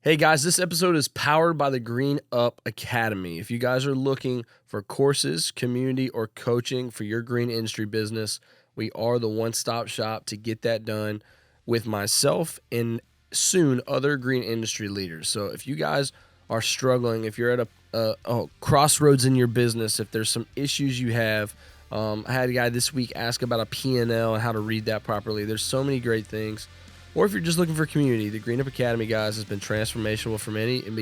Hey guys, this episode is powered by the Green Up Academy. If you guys are looking for courses, community, or coaching for your green industry business, we are the one-stop shop to get that done with myself and soon other green industry leaders. So if you guys are struggling, if you're at a crossroads in your business, if there's some issues you have, I had a guy this week ask about a P&L and how to read that properly. There's so many great things. Or if you're just looking for community, the Green Up Academy, guys, has been transformational for many, and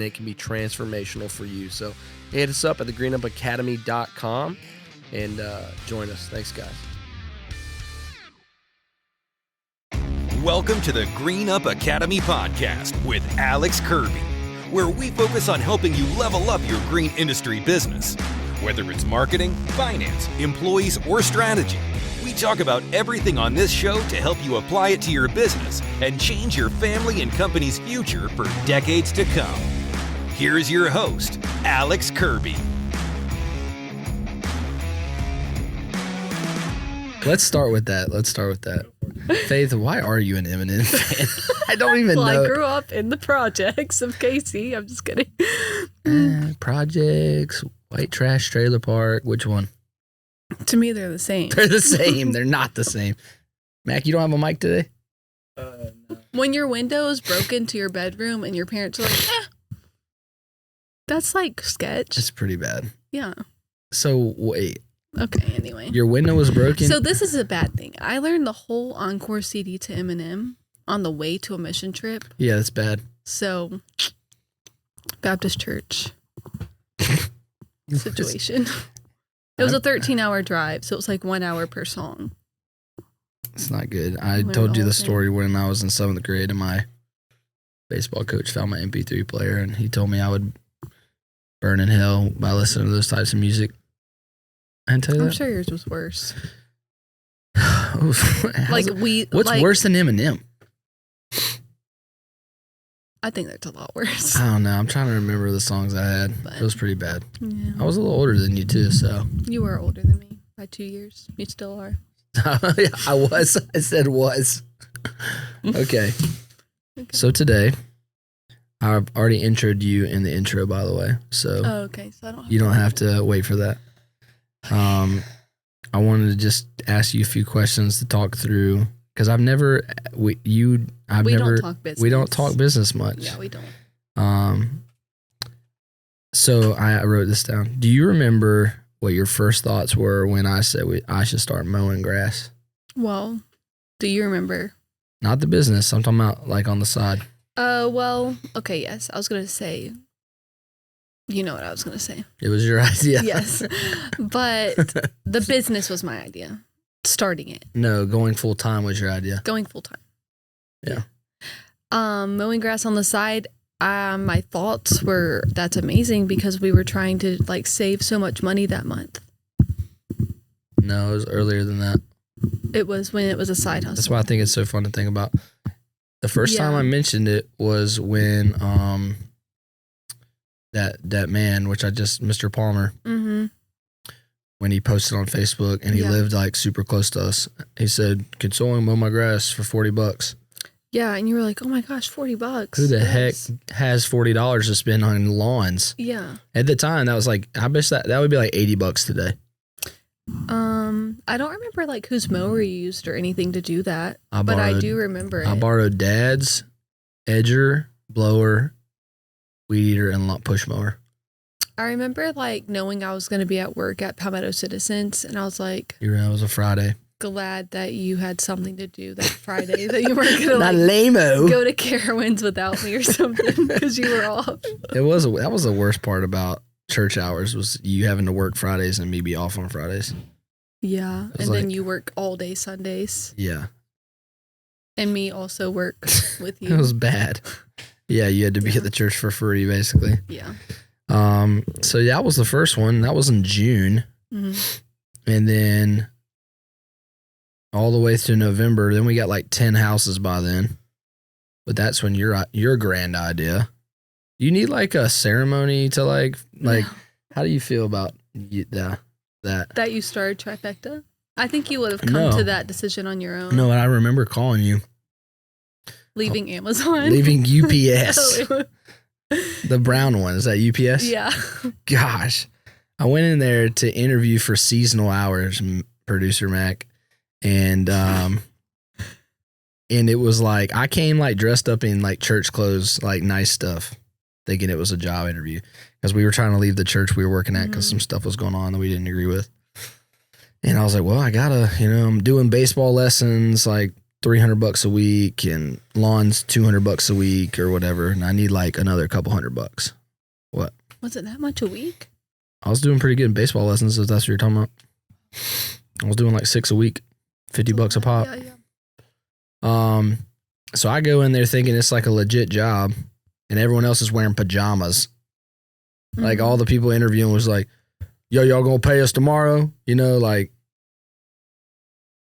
it can be transformational for you. So hit us up at thegreenupacademy.com and join us. Thanks, guys. Welcome to the Green Up Academy podcast with Alex Kirby, where we focus on helping you level up your green industry business. Whether it's marketing, finance, employees, or strategy, we talk about everything on this show to help you apply it to your business and change your family and company's future for decades to come. Here's your host, Alex Kirby. Let's start with that. Faith, why are you an Eminem fan? I don't even know. I grew up in the projects of KC. I'm just kidding. Projects, white trash trailer park. Which one? To me, they're the same. They're the same. They're not the same. Mac, you don't have a mic today? No. When your window is broken to your bedroom and your parents are like, that's like sketch. It's pretty bad. Yeah. So, wait. Okay, anyway. Your window was broken? So this is a bad thing. I learned the whole Encore CD to Eminem on the way to a mission trip. Yeah, that's bad. So, Baptist church situation. It was a 13-hour drive, so it was like 1 hour per song. It's not good. I told you the story when I was in 7th grade and my baseball coach found my MP3 player and he told me I would burn in hell by listening to those types of music. I didn't tell you that? I'm sure yours was worse. What's worse than Eminem? I think that's a lot worse. I don't know. I'm trying to remember the songs I had. But, it was pretty bad. Yeah. I was a little older than you too, so. You were older than me by 2 years. You still are. I was. I said was. Okay. So today, I've already introed you in the intro, by the way. So. Oh, okay. So I don't. You don't have to wait for that. I wanted to just ask you a few questions to talk through. Because we don't talk business. We don't talk business much. Yeah, we don't. So I wrote this down. Do you remember what your first thoughts were when I said I should start mowing grass? Well, do you remember? Not the business. I'm talking about like on the side. Well, okay, yes. I was going to say, you know what I was going to say. It was your idea. Yes. But the business was my idea. Starting it. No, going full time was your idea. Going full time. Yeah. Mowing grass on the side. My thoughts were that's amazing because we were trying to like save so much money that month. No, it was earlier than that. It was when it was a side hustle. That's why I think it's so fun to think about. The first time I mentioned it was when that man, Mr. Palmer. Mm-hmm. When he posted on Facebook and he lived like super close to us. He said, "Could someone mow my grass for $40?" Yeah, and you were like, "Oh my gosh, $40." Who the heck has $40 to spend on lawns? Yeah. At the time, that was like, I bet that would be like $80 today. I don't remember like whose mower you used or anything to do that, but I do remember I borrowed Dad's edger, blower, weed eater, and push mower. I remember like knowing I was going to be at work at Palmetto Citizens, and I was like, it was a Friday. Glad that you had something to do that Friday, that you weren't going to Not lame-o. go to Carowinds without me or something because you were off. That was the worst part about church hours was you having to work Fridays and me be off on Fridays. Yeah, and then you work all day Sundays. Yeah. And me also work with you. It was bad. Yeah, you had to be at the church for free, basically. Yeah. So that was the first one. That was in June. Mm-hmm. And then all the way through November, then we got like 10 houses by then. But that's when your grand idea. You need like a ceremony to like how do you feel about that? That you started Trifecta? I think you would have come to that decision on your own. No, I remember calling you. Leaving Amazon. Leaving UPS. The brown one. Is that UPS? Yeah. Gosh. I went in there to interview for seasonal hours, producer Mac. And it was like, I came like dressed up in like church clothes, like nice stuff, thinking it was a job interview because we were trying to leave the church we were working at because some stuff was going on that we didn't agree with. And I was like, well, I gotta, I'm doing baseball lessons, like $300 a week, and lawns $200 a week or whatever. And I need like another couple $100. What? Was it that much a week? I was doing pretty good in baseball lessons, if that's what you're talking about. I was doing like 6 a week, $50 a pop. Yeah. So I go in there thinking it's like a legit job, and everyone else is wearing pajamas. Like all the people interviewing was like, yo, y'all gonna pay us tomorrow? Like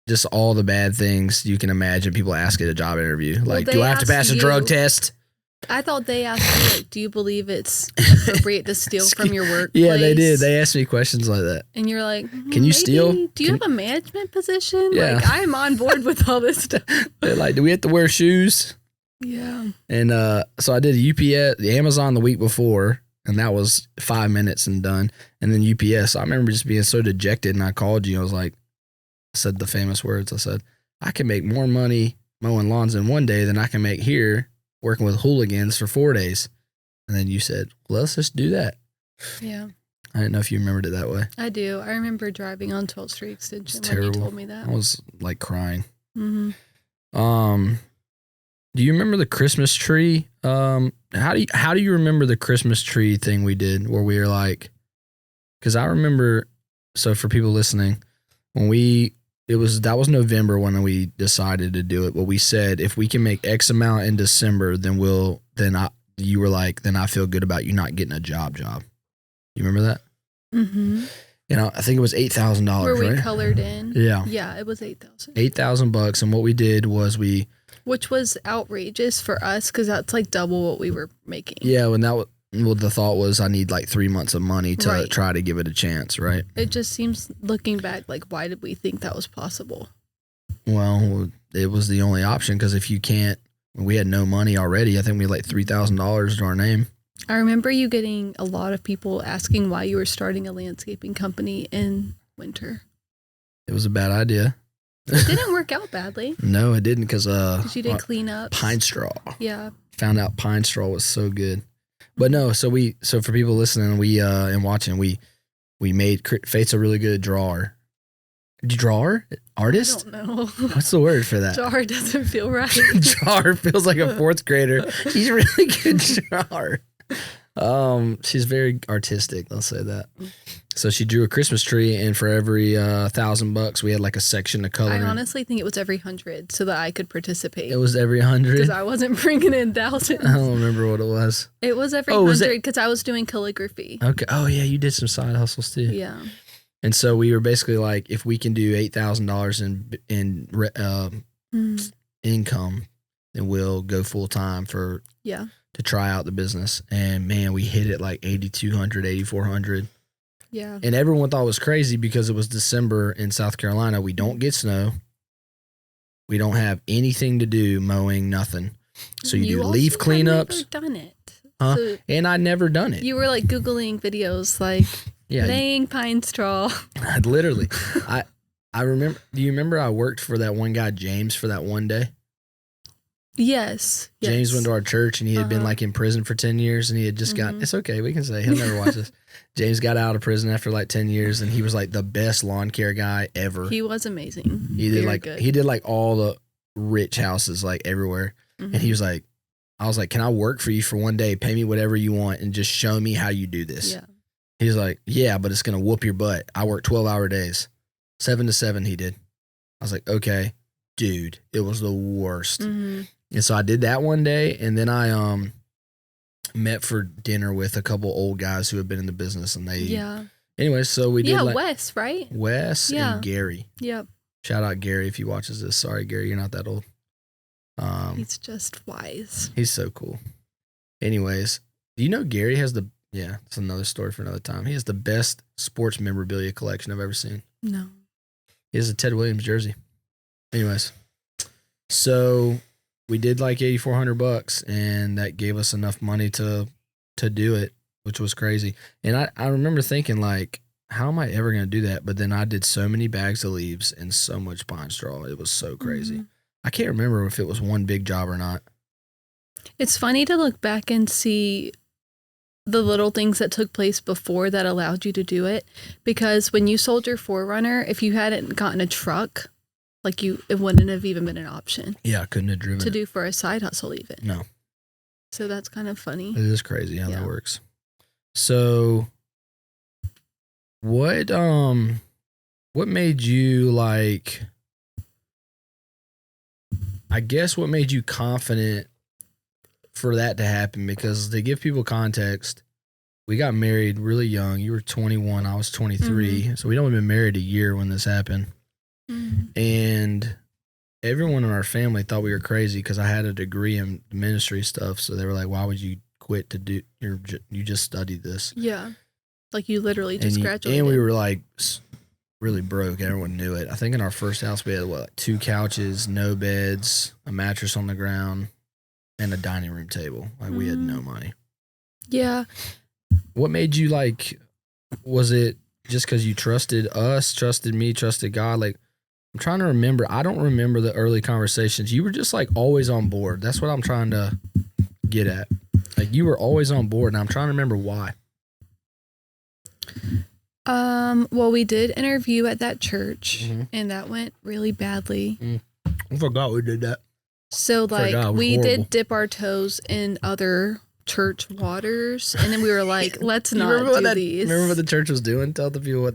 just all the bad things you can imagine people ask at a job interview. Like, do I have to pass a drug test? I thought they asked you, like, do you believe it's appropriate to steal from your workplace? Yeah, they did. They asked me questions like that. And you're like, can you steal? Do you have a management position? Yeah. Like, I'm on board with all this stuff. They're like, do we have to wear shoes? Yeah. And so I did UPS, the Amazon the week before, and that was 5 minutes and done. And then UPS, I remember just being so dejected, and I called you. I was like, I said the famous words. I said, I can make more money mowing lawns in one day than I can make here working with hooligans for 4 days. And then you said, well, let's just do that. Yeah. I didn't know if you remembered it that way. I do. I remember driving on 12th Street Extension when terrible. you told me that. I was like crying. Mm-hmm. Do you remember the Christmas tree? How do you remember the Christmas tree thing we did where we were like, because I remember, so for people listening, when that was November when we decided to do it. But we said, if we can make X amount in December, you were like, then I feel good about you not getting a job. You remember that? Mm-hmm. I think it was $8,000, Where we right? colored in. Yeah. Yeah, it was $8,000. $8,000. And what we did was which was outrageous for us because that's like double what we were making. Yeah, when the thought was I need like 3 months of money to try to give it a chance, right? It just seems, looking back, like, why did we think that was possible? Well, it was the only option because if you can't, we had no money already. I think we had like $3,000 to our name. I remember you getting a lot of people asking why you were starting a landscaping company in winter. It was a bad idea. It didn't work out badly. No, it didn't because you did clean up pine straw. Yeah. Found out pine straw was so good. But no, so for people listening, and watching, we made Faith's a really good drawer. Drawer? Artist? I don't know. What's the word for that? Jar doesn't feel right. Jar feels like a 4th grader. She's a really good drawer. She's very artistic, I'll say that. So she drew a Christmas tree, and for every $1,000, we had like a section to color. I honestly think it was every 100 so that I could participate. It was every 100? Because I wasn't bringing in thousands. I don't remember what it was. It was every 100 because I was doing calligraphy. Okay. Oh yeah, you did some side hustles too. Yeah. And so we were basically like, if we can do $8,000 in income, then we'll go full time to try out the business. And man, we hit it like 8,200, 8,400. Yeah. And everyone thought it was crazy because it was December in South Carolina. We don't get snow. We don't have anything to do, mowing, nothing. So you do leaf cleanups. I've never done it. Huh? So and I'd never done it. You were like Googling videos like laying pine straw. Literally. I remember, do you remember I worked for that one guy, James, for that one day? Yes. James went to our church and he had been like in prison for 10 years and he had just got, it's okay, we can say, he'll never watch this. James got out of prison after like 10 years and he was like the best lawn care guy ever. He was amazing. He did like all the rich houses like everywhere. And he was like, I was like, can I work for you for one day? Pay me whatever you want and just show me how you do this. Yeah. He was like, yeah, but it's going to whoop your butt. I work 12-hour days. 7 to 7 he did. I was like, okay, dude, it was the worst. And so I did that one day, and then I met for dinner with a couple old guys who had been in the business, and they Anyway, so we did Wes, right? Wes and Gary. Yep. Shout out Gary if he watches this. Sorry, Gary, you're not that old. He's just wise. He's so cool. Anyways, do you know Gary has it's another story for another time. He has the best sports memorabilia collection I've ever seen. No. He has a Ted Williams jersey. Anyways, so we did like $8,400, and that gave us enough money to do it, which was crazy. And I remember thinking like, how am I ever going to do that? But then I did so many bags of leaves and so much pine straw. It was so crazy. I can't remember if it was one big job or not. It's funny to look back and see the little things that took place before that allowed you to do it. Because when you sold your 4Runner, if you hadn't gotten a truck, like it wouldn't have even been an option. Yeah, I couldn't have driven to it. do for a side hustle even. No. So that's kind of funny. It is crazy how that works. So what made you like, I guess what made you confident for that to happen? Because to give people context, we got married really young. You were 21, I was 23. So we'd only been married a year when this happened. And everyone in our family thought we were crazy because I had a degree in ministry stuff. So they were like, why would you quit to do, you just studied this? Yeah. Like you literally just graduated. And we were like really broke. Everyone knew it. I think in our first house we had like 2 couches, no beds, a mattress on the ground, and a dining room table. Like we had no money. Yeah. What made you like, was it just because you trusted us, trusted me, trusted God? Like, I'm trying to remember. I don't remember the early conversations. You were just like always on board. That's what I'm trying to get at. Like you were always on board, and I'm trying to remember why. Well, we did interview at that church, and that went really badly. I forgot we did that. So like we did dip our toes in other church waters, and then we were like, let's not do these. Remember what the church was doing? Tell the people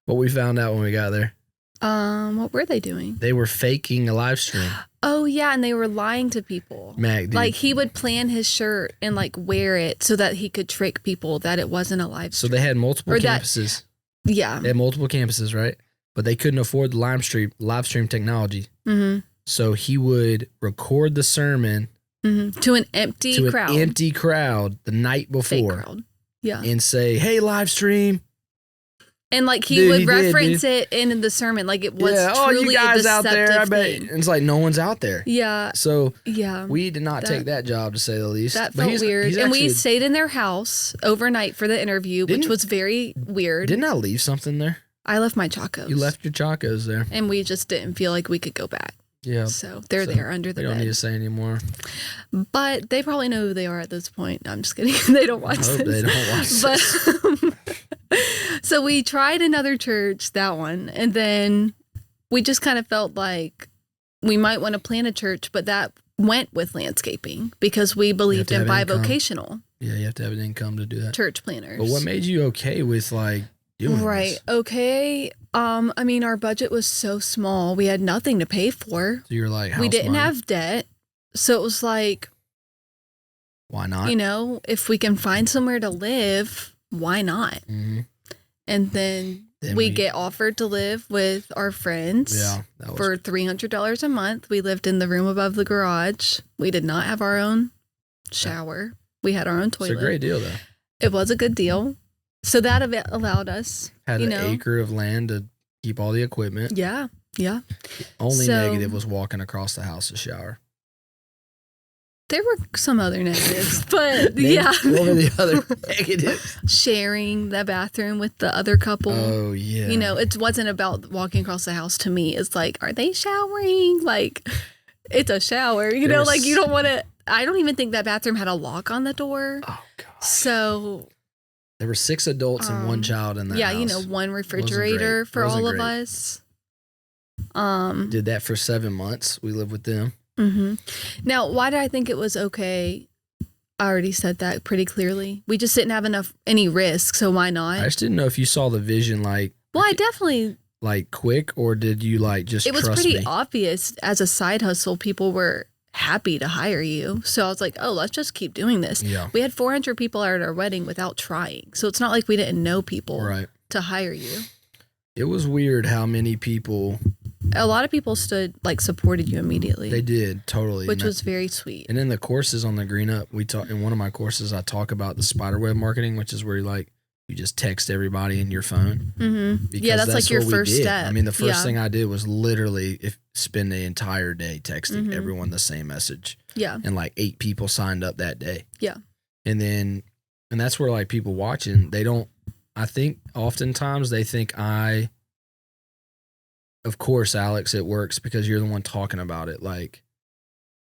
what we found out when we got there. What were they doing? They were faking a live stream. Oh yeah, and they were lying to people. Mac, dude. Like he would plan his shirt and like wear it so that he could trick people that it wasn't a live stream. So they had multiple campuses. They had multiple campuses, right? But they couldn't afford the live stream technology. So he would record the sermon to an empty crowd the night before. Fake crowd. Yeah. And say, hey, live stream. And like he would reference it in the sermon, like it was truly you guys a out there, I bet. thing. It's like no one's out there. Yeah. So we did not take that job, to say the least. That felt weird. And we stayed in their house overnight for the interview, which was very weird. Didn't I leave something there? I left my Chacos. You left your Chacos there. And we just didn't feel like we could go back. Yeah. So they're there under the bed. We don't need to say anymore. But they probably know who they are at this point. I'm just kidding. They don't watch this. They don't watch this. So we tried another church, that one, and then we just kind of felt like we might want to plant a church, but that went with landscaping because we believed in bivocational. Yeah, you have to have an income to do that. Church planners. But what made you okay with like doing this? Okay. I mean, our budget was so small. We had nothing to pay for. So you're like, we didn't have debt. So it was like, why not? You know, if we can find somewhere to live, why not? And then we get offered to live with our friends for $300 a month. We lived in the room above the garage. We did not have our own shower. We had our own toilet. It's a great deal, though. It was a good deal. So that allowed us. Had an acre of land to keep all the equipment. Yeah. Yeah. Only negative was walking across the house to shower. There were some other negatives, but What were the other negatives? Sharing the bathroom with the other couple. Oh, yeah. You know, it wasn't about walking across the house to me. It's like, are they showering? Like, it's a shower. You know, like you don't want to. I don't even think that bathroom had a lock on the door. Oh, gosh. So. There were 6 adults and 1 child in that house. Yeah, you know, 1 refrigerator for all of us. Did that for 7 months. We lived with them. Now, why did I think it was okay? I already said that pretty clearly. We just didn't have any risk, so why not? I just didn't know if you saw the vision like. Well, I definitely. Like quick, or did you like just trust me? It was pretty obvious as a side hustle. People were happy to hire you. So I was like, oh, let's just keep doing this. Yeah. We had 400 people at our wedding without trying. So it's not like we didn't know people to hire you. It was weird how many people. A lot of people supported you immediately. They did, totally. Which was very sweet. And in the courses on the Green Up, in one of my courses, I talk about the spiderweb marketing, which is where you just text everybody in your phone. Mm-hmm. Yeah, that's like your first step. I mean, the first thing I did was literally spend the entire day texting everyone the same message. Yeah. And like 8 people signed up that day. Yeah. And that's where like people watching, I think oftentimes they think of course, Alex, it works because you're the one talking about it. Like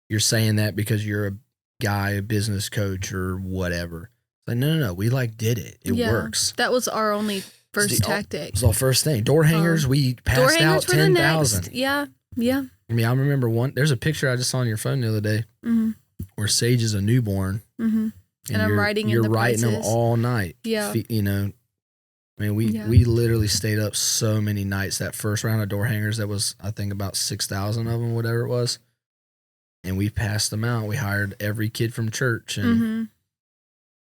you're saying that because you're a guy, a business coach or whatever. Like, no. We like did it. It works. That was our only first tactic. It was our first thing. Door hangers, we passed out 10,000. Yeah. Yeah. I mean, I remember there's a picture I just saw on your phone the other day where Sage is a newborn. Mm-hmm. And I'm writing You're writing them all night. Yeah. You know, I mean, we literally stayed up so many nights. That first round of door hangers, that was, I think, about 6,000 of them, whatever it was. And we passed them out. We hired every kid from church. And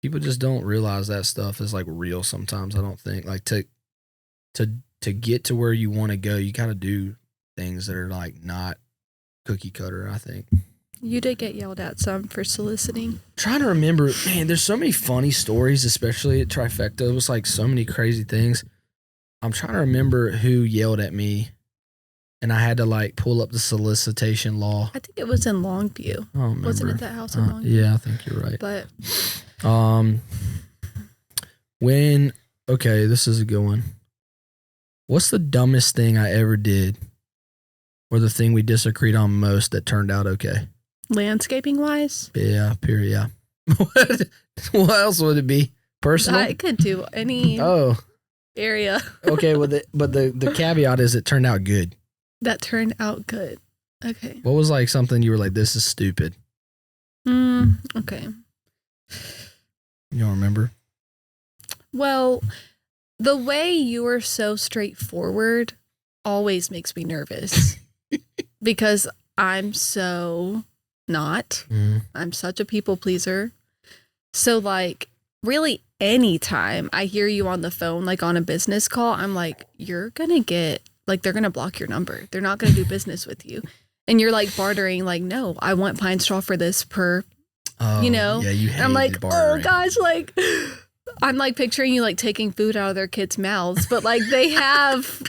people just don't realize that stuff is like real sometimes, I don't think. Like to get to where you want to go, you got to do things that are like not cookie cutter, I think. You did get yelled at some for soliciting. Trying to remember, man, there's so many funny stories, especially at Trifecta. It was like so many crazy things. I'm trying to remember who yelled at me, and I had to like pull up the solicitation law. I think it was in Longview. I don't remember. Wasn't it that house in Longview? Yeah, I think you're right. But okay, this is a good one. What's the dumbest thing I ever did, or the thing we disagreed on most that turned out okay? Landscaping wise? Yeah, period. Yeah. What else would it be? Personal? I could do any area. Okay, well, but the caveat is it turned out good. That turned out good. Okay. What was like something you were like, this is stupid? Okay. You don't remember? Well, the way you are so straightforward always makes me nervous because I'm so not. I'm such a people pleaser. So like really anytime I hear you on the phone, like on a business call, I'm like, you're going to get, like, they're going to block your number. They're not going to do business with you. And you're like bartering, like, no, I want pine straw for this per, you know? Yeah, you hate I'm like, bartering. oh gosh, like, I'm like picturing you like taking food out of their kids' mouths, but like they have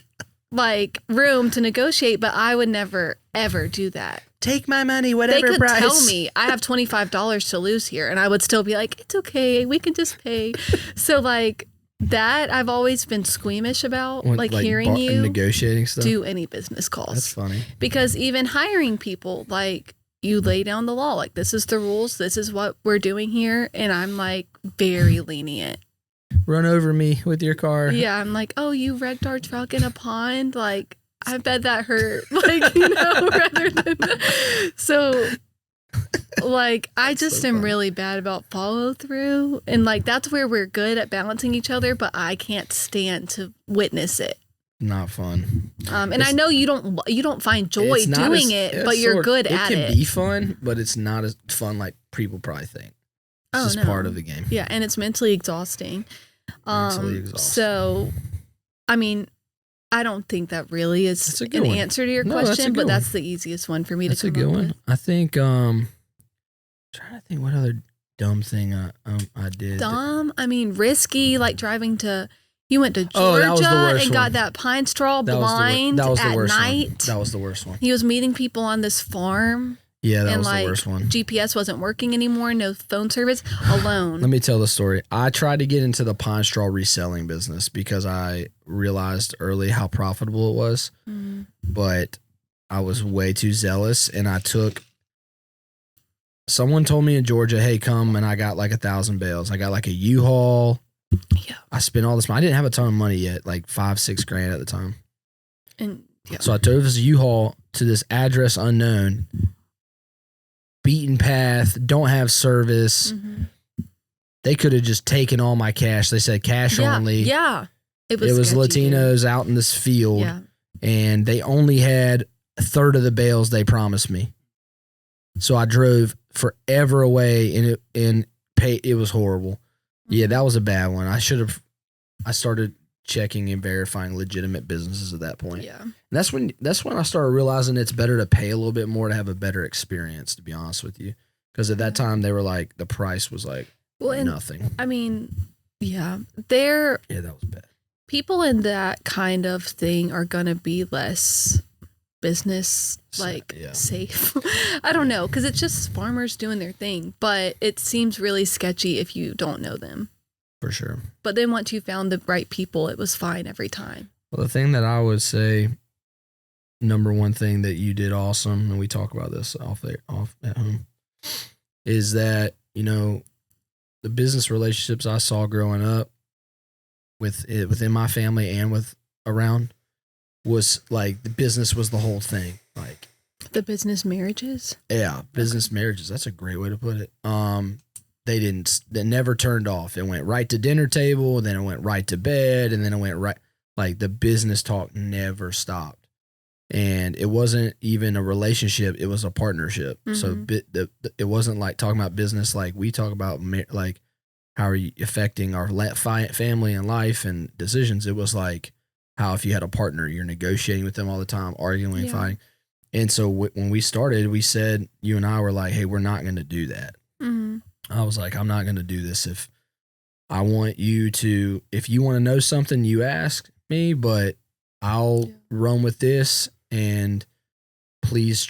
like room to negotiate, but I would never, ever do that. Take my money, whatever they could price. tell me I have $25 to lose here, and I would still be like, it's okay, we can just pay. So like that, I've always been squeamish about, like hearing you negotiating stuff. Do any business calls. That's funny. Because even hiring people, like you lay down the law, like this is the rules, this is what we're doing here, and I'm like very lenient. Run over me with your car. Yeah, I'm like, oh, you wrecked our truck in a pond, like. I bet that hurt, like, you know, rather than so, like, I just am really bad about follow through, and like that's where we're good at balancing each other, but I can't stand to witness it. Not fun. And I know you don't find joy doing it, but you're good at it. It can be fun, but it's not as fun like people probably think. It's just part of the game. Yeah, and it's mentally exhausting. So, I mean. I don't think that really is an answer to your question, but that's the easiest one for me to come up with. That's a good one. I think, I'm trying to think what other dumb thing I did. Dumb? I mean, risky, like driving to, you went to Georgia and got that pine straw blind at night. That was the worst one. He was meeting people on this farm. Yeah, that was the worst one. GPS wasn't working anymore, no phone service, alone. Let me tell the story. I tried to get into the pine straw reselling business because I realized early how profitable it was, but I was way too zealous, and someone told me in Georgia, hey, come, and I got like 1,000 bales. I got like a U-Haul. Yeah. I spent all this money. I didn't have a ton of money yet, like $5-6 grand at the time. And so I drove this U-Haul to this address unknown, beaten path, don't have service. They could have just taken all my cash. They said cash only. Yeah. It was Latinos out in this field, and they only had a third of the bales they promised me. So I drove forever away, and it was horrible. Yeah, that was a bad one. I started checking and verifying legitimate businesses at that point. Yeah. And that's when I started realizing it's better to pay a little bit more to have a better experience, to be honest with you. Because at that time they were like, the price was like nothing. I mean, Yeah. Yeah, that was bad. People in that kind of thing are going to be less business safe. I don't know, because it's just farmers doing their thing, but it seems really sketchy if you don't know them. For sure. But then once you found the right people, it was fine every time. Well, the thing that I would say, number one thing that you did awesome, and we talk about this off at home, is that, you know, the business relationships I saw growing up within my family and with around was like the business was the whole thing. Like the business marriages? Yeah, business marriages. That's a great way to put it. They never turned off. It went right to dinner table, then it went right to bed, and then it went right, like the business talk never stopped. And it wasn't even a relationship, it was a partnership. So it wasn't like talking about business like we talk about, like how are you affecting our family and life and decisions. It was like how if you had a partner, you're negotiating with them all the time, arguing, fighting. And so when we started, we said, you and I were like, hey, we're not going to do that. I was like, I'm not going to do this. If I want you to, if you want to know something, you ask me, but I'll run with this, and please,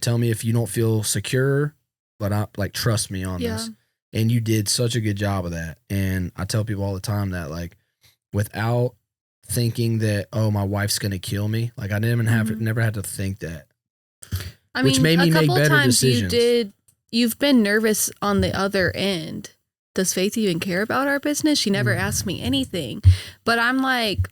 tell me if you don't feel secure, but I like, trust me on this. And you did such a good job of that. And I tell people all the time that, like, without thinking that, oh, my wife's going to kill me, like I didn't even never had to think that. I which mean, made me a make couple better times decisions. You've been nervous on the other end. Does Faith even care about our business? She never asked me anything. But I'm like,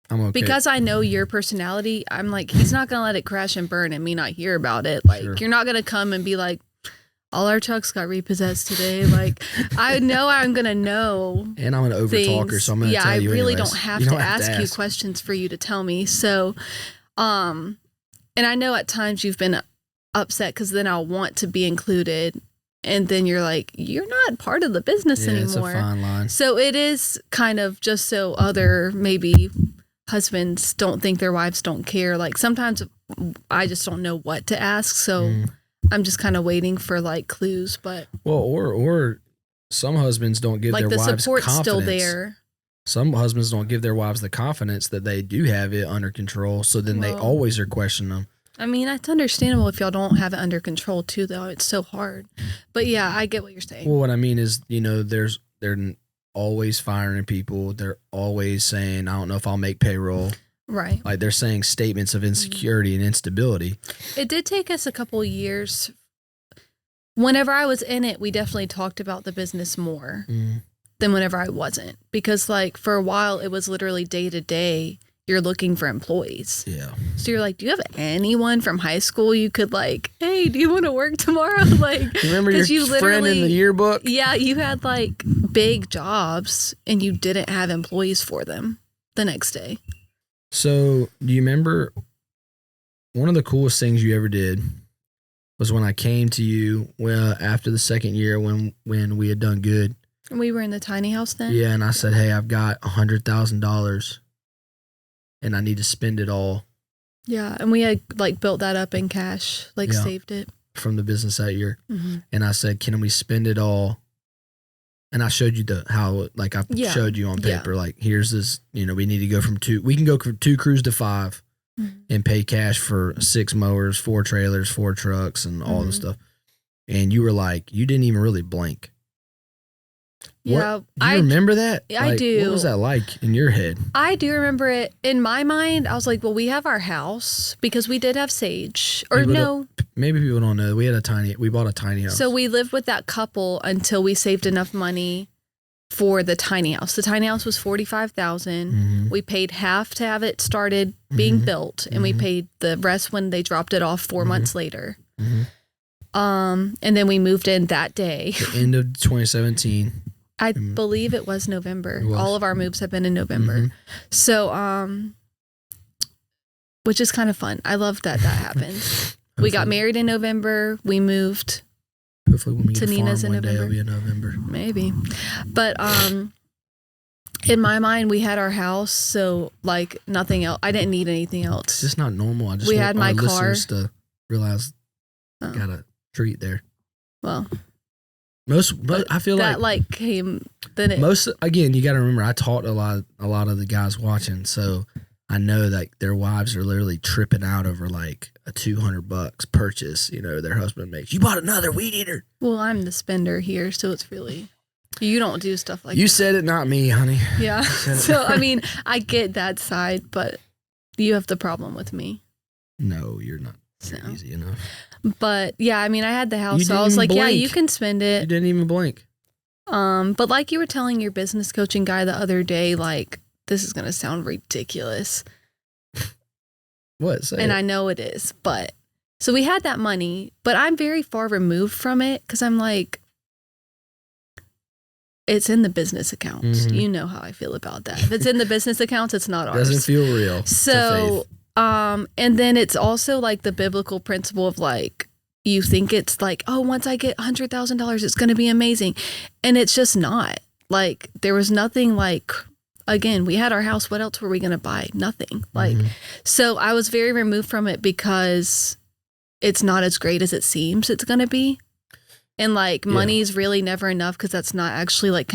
I'm okay. Because I know your personality, I'm like, he's not going to let it crash and burn and me not hear about it. Like, you're not going to come and be like, all our trucks got repossessed today. Like, I know I'm going to know. And I'm an overtalker, so I'm going to tell you I really anyways. don't have to ask you questions for you to tell me. So, and I know at times you've been upset because then I'll want to be included. And then you're like, you're not part of the business anymore. It's a fine line. So it is kind of just so other maybe husbands don't think their wives don't care. Like sometimes I just don't know what to ask. So I'm just kind of waiting for like clues. But or some husbands don't give like their wives confidence. Like the support's still there. Some husbands don't give their wives the confidence that they do have it under control. So then they always are questioning them. I mean, it's understandable if y'all don't have it under control too, though. It's so hard. But yeah, I get what you're saying. Well, what I mean is, they're always firing people. They're always saying, I don't know if I'll make payroll. Right. Like they're saying statements of insecurity and instability. It did take us a couple of years. Whenever I was in it, we definitely talked about the business more than whenever I wasn't. Because like for a while, it was literally day to day. You're looking for employees. Yeah. So you're like, do you have anyone from high school you could like, hey, do you want to work tomorrow? Like, you remember your friend in the yearbook? Yeah, you had like big jobs and you didn't have employees for them the next day. So do you remember one of the coolest things you ever did was when I came to you after the second year when we had done good. We were in the tiny house then? Yeah, and I said, hey, I've got $100,000. And I need to spend it all. Yeah, and we had like built that up in cash, like saved it. From the business that year. And I said, can we spend it all? And I showed you showed you on paper, like, here's this, we need to go from we can go from 2 crews to 5 and pay cash for 6 mowers, 4 trailers, 4 trucks and all this stuff. And you were like, you didn't even really blink. Yeah, do you remember that? I do. What was that like in your head? I do remember it. In my mind, I was like, well, we have our house because we did have Sage. Or maybe people don't know. We bought a tiny house. So we lived with that couple until we saved enough money for the tiny house. The tiny house was $45,000. We paid half to have it started being built, and we paid the rest when they dropped it off 4 months later. And then we moved in that day. The end of 2017. I believe it was November. All of our moves have been in November. So, which is kind of fun. I love that happened. We got married in November. We moved hopefully when we to get Nina's in November. Day, it'll be in November. Maybe. But in my mind, we had our house. So like nothing else. I didn't need anything else. It's just not normal. I just we want had my our car listeners to realize got a treat there. Well. I feel that like came then again, you got to remember, I taught a lot of the guys watching, so I know that their wives are literally tripping out over like a $200 purchase. You know, their husband makes. You bought another weed eater. Well, I'm the spender here, so it's really you don't do stuff like you that. said it, not me, honey. Yeah. So I mean, I get that side, but you have the problem with me. No, you're not. You're easy enough. But yeah, I mean, I had the house, so I was like, blink. Yeah, you can spend it. You didn't even blink. But like you were telling your business coaching guy the other day, like, this is going to sound ridiculous. What? Say and it. I know it is, but so we had that money, but I'm very far removed from it because I'm like, it's in the business accounts. Mm-hmm. You know how I feel about that. If it's in the business accounts, it's not ours. Doesn't feel real. So, and then it's also like the biblical principle of like, you think it's like, oh, once I get $100,000, it's going to be amazing. And it's just not. Like, there was nothing like, again, we had our house. What else were we going to buy? Nothing. Like, so I was very removed from it because it's not as great as it seems it's going to be. And like, money's really never enough because that's not actually like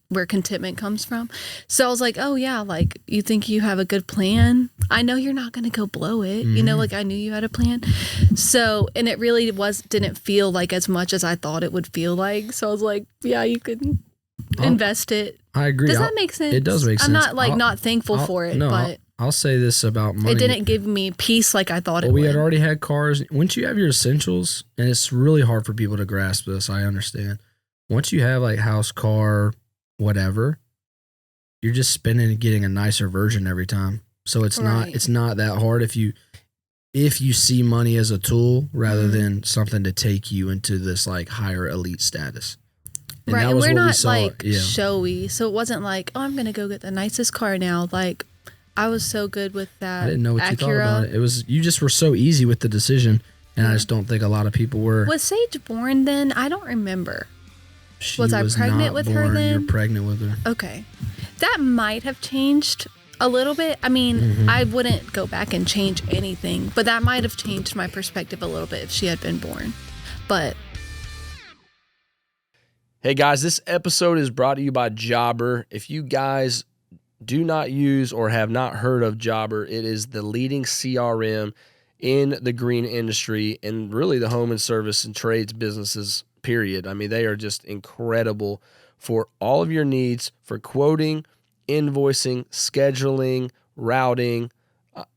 where contentment comes from. So I was like, oh yeah, like you think you have a good plan. I know you're not going to go blow it. You know, like I knew you had a plan. So, and it really didn't feel like as much as I thought it would feel like. So I was like, yeah, you could invest it. I agree. Does that make sense? It does make sense. I'm not like not thankful for it, but I'll say this about money. It didn't give me peace like I thought it would. We had already had cars. Once you have your essentials, and it's really hard for people to grasp this, I understand. Once you have like house, car, whatever, you're just spending and getting a nicer version every time. So it's not that hard if you see money as a tool rather than something to take you into this like higher elite status. And right, and we're not like showy, so it wasn't like, oh, I'm gonna go get the nicest car now. Like, I was so good with that. I didn't know what you thought about it. It was, you just were so easy with the decision, and I just don't think a lot of people were. Was Sage born then? I don't remember. Was I pregnant with her then? You're pregnant with her. Okay, that might have changed a little bit. I mean, I wouldn't go back and change anything, but that might have changed my perspective a little bit if she had been born. But hey guys, this episode is brought to you by Jobber. If you guys do not use or have not heard of Jobber, it is the leading CRM in the green industry and really the home and service and trades businesses, period. I mean, they are just incredible for all of your needs for quoting, invoicing, scheduling, routing.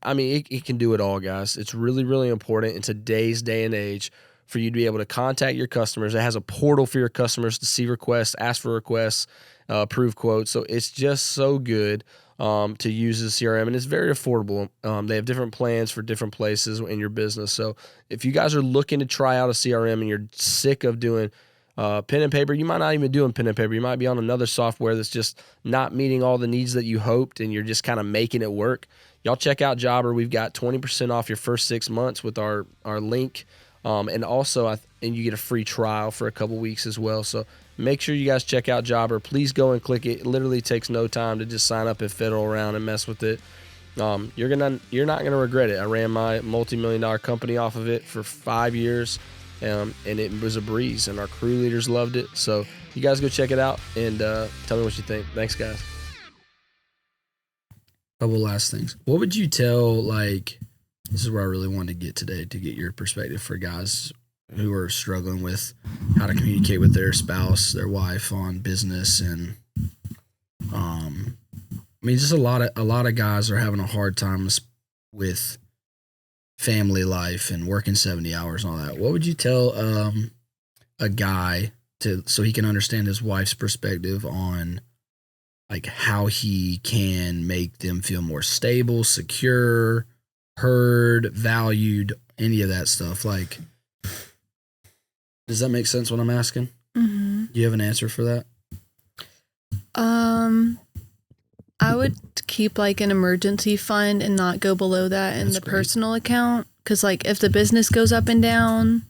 I mean, it can do it all, guys. It's really, really important in today's day and age for you to be able to contact your customers. It has a portal for your customers to see requests, ask for requests, approve quotes. So it's just so good to use as a CRM, and it's very affordable. They have different plans for different places in your business. So if you guys are looking to try out a CRM and you're sick of doing pen and paper, you might not even be doing pen and paper. You might be on another software that's just not meeting all the needs that you hoped, and you're just kind of making it work. Y'all check out Jobber. We've got 20% off your first 6 months with our link. And also, and you get a free trial for a couple weeks as well. So make sure you guys check out Jobber. Please go and click it. It literally takes no time to just sign up and fiddle around and mess with it. You're not gonna regret it. I ran my multi-million-dollar company off of it for 5 years, and it was a breeze. And our crew leaders loved it. So you guys go check it out and tell me what you think. Thanks, guys. Couple last things. What would you tell like? This is where I really wanted to get today, to get your perspective for guys who are struggling with how to communicate with their spouse, their wife on business. And, I mean, just a lot of guys are having a hard time with family life and working 70 hours and all that. What would you tell a guy so he can understand his wife's perspective on like how he can make them feel more stable, secure, heard, valued, any of that stuff? Like, does that make sense what I'm asking? Do you have an answer for that? I would keep like an emergency fund and not go below that in the personal account, because like if the business goes up and down,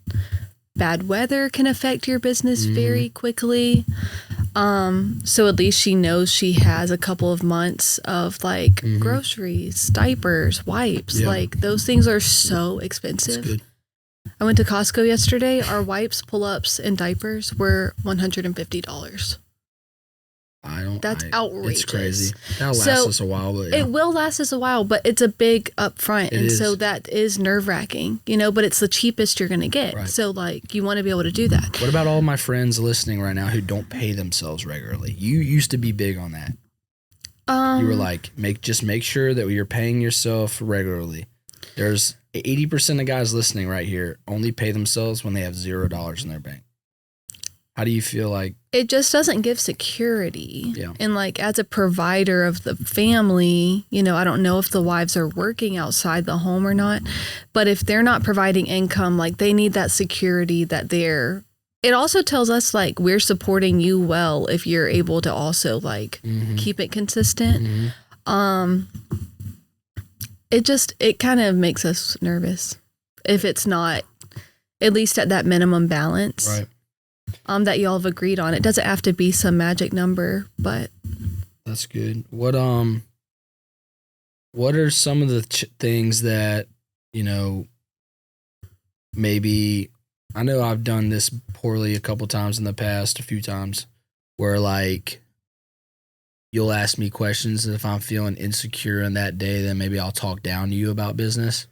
bad weather can affect your business very quickly. So at least she knows she has a couple of months of like groceries, diapers, wipes. Yeah. Like those things are so expensive. I went to Costco yesterday. Our wipes, pull-ups, and diapers were $150. That's outrageous. It's crazy. That'll last us a while. But it will last us a while, but it's a big upfront. So that is nerve-wracking, but it's the cheapest you're going to get. Right. So like you want to be able to do that. What about all my friends listening right now who don't pay themselves regularly? You used to be big on that. You were like, make sure that you're paying yourself regularly. There's 80% of guys listening right here only pay themselves when they have $0 in their bank. How do you feel like? It just doesn't give security. Yeah. And like as a provider of the family, I don't know if the wives are working outside the home or not, but if they're not providing income, like they need that security that they're. It also tells us like we're supporting you well if you're able to also like keep it consistent. It kind of makes us nervous if it's not at least at that minimum balance. Right. That y'all have agreed on. It doesn't have to be some magic number, but that's good. What are some of the things that, maybe I know I've done this poorly a couple times in the past, a few times, where like you'll ask me questions, and if I'm feeling insecure in that day, then maybe I'll talk down to you about business,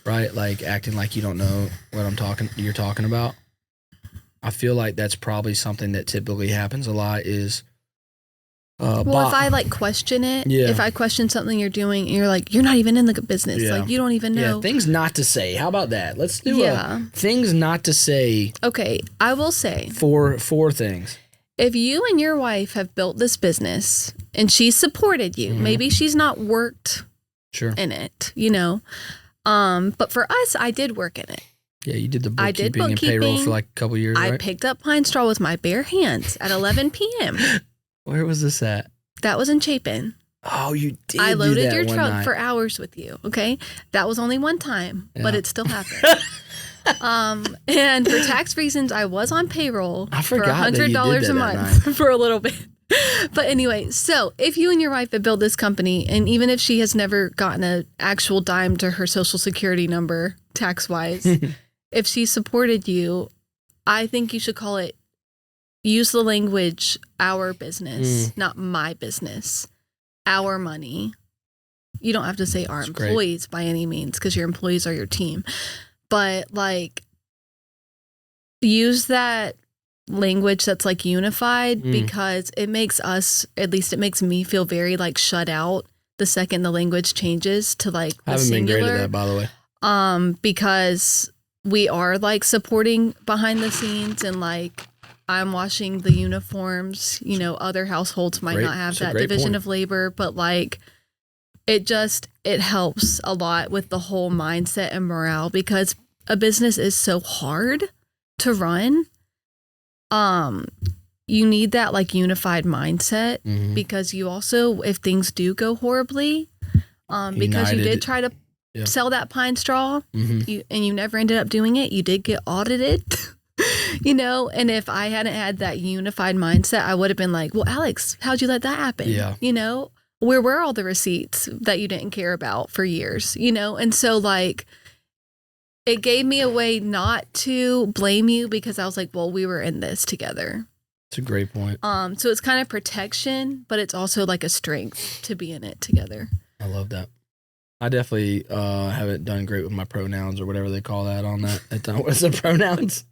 right? Like acting like you don't know what you're talking about. I feel like that's probably something that typically happens a lot is. If I like question it, if I question something you're doing and you're like, you're not even in the business, like you don't even know. Yeah, things not to say. How about that? Let's do things not to say. Okay, I will say. Four things. If you and your wife have built this business and she supported you, maybe she's not worked in it, but for us, I did work in it. Yeah, you did the bookkeeping and payroll for like a couple years, right? I picked up pine straw with my bare hands at 11 p.m. Where was this at? That was in Chapin. Oh, you did. I loaded do that your one truck night. for hours with you. Okay, that was only one time, but it still happened. And for tax reasons, I was on payroll for $100 a month for a little bit. But anyway, so if you and your wife have built this company, and even if she has never gotten an actual dime to her social security number tax wise, if she supported you, I think you should call it. Use the language, our business, not my business, our money. You don't have to say our employees by any means because your employees are your team. But like, use that language that's like unified because it makes us, at least it makes me feel very like shut out the second the language changes to like the singular. Been great at that, by the way. Because we are like supporting behind the scenes and like, I'm washing the uniforms, other households might not have that division of labor, but like it helps a lot with the whole mindset and morale because a business is so hard to run. You need that like unified mindset because you also, if things do go horribly, because you did try to sell that pine straw and you never ended up doing it, you did get audited. And if I hadn't had that unified mindset, I would have been like, well, Alex, how'd you let that happen? Yeah. Where were all the receipts that you didn't care about for years, And so like, it gave me a way not to blame you because I was like, well, we were in this together. It's a great point. So it's kind of protection, but it's also like a strength to be in it together. I love that. I definitely haven't done great with my pronouns or whatever they call that on that. What's the pronouns?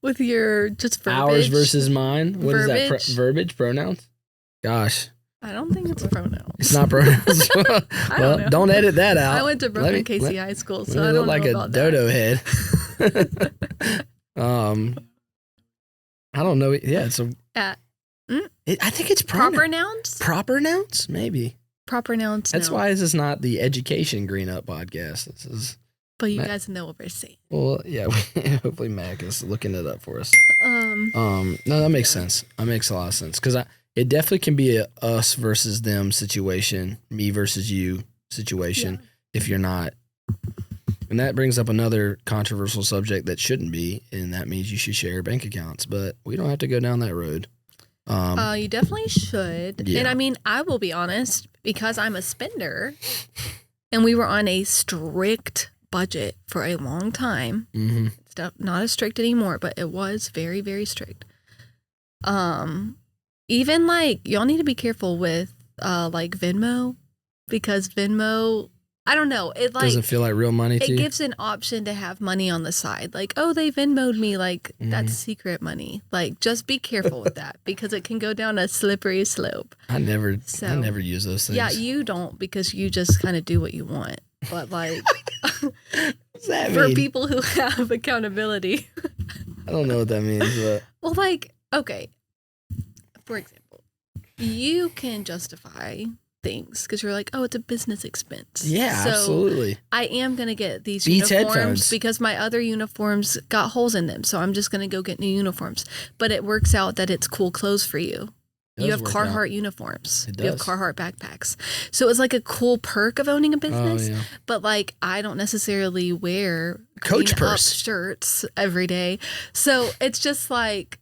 With your just verbiage. Ours versus mine. What verbiage. Is that? Verbiage? Pronouns? Gosh. I don't think it's pronouns. It's not pronouns. Well, don't edit that out. I went to Broken Casey High School, so I don't look like know about a dodo head. I don't know. Yeah, it's a. I think it's proper nouns. Proper nouns, maybe. Proper nouns. That's why this is not the Education Green Up podcast. This is. But you guys know what we're saying. Well, yeah. Hopefully, Mac is looking it up for us. No, that makes sense. That makes a lot of sense because it definitely can be a us versus them situation, me versus you situation. If you're not, and that brings up another controversial subject that shouldn't be, and that means you should share bank accounts. But we don't have to go down that road. You definitely should. Yeah. And I mean, I will be honest because I'm a spender, and we were on a strict budget for a long time. It's not as strict anymore, but it was very, very strict. even like y'all need to be careful with like Venmo, because Venmo, I don't know, it like doesn't feel like real money to it you? gives an option to have money on the side. Like, oh, they Venmo'd me, like that's secret money. Like, just be careful with that because it can go down a slippery slope. I never use those things. Yeah, you don't, because you just kind of do what you want. But like What's that for mean? people who have accountability. I don't know what that means, but Well, like, okay, for example, you can justify things because you're like, oh, it's a business expense. yeah, So absolutely. I am going to get these Beats uniforms headphones. because my other uniforms got holes in them. So I'm just going to go get new uniforms. But it works out that it's cool clothes for you. You have Does work out. Carhartt uniforms. It You have does. Carhartt backpacks. So it's like a cool perk of owning a business. Oh, yeah. But like, I don't necessarily wear Coach green up purse. shirts every day. So it's just like,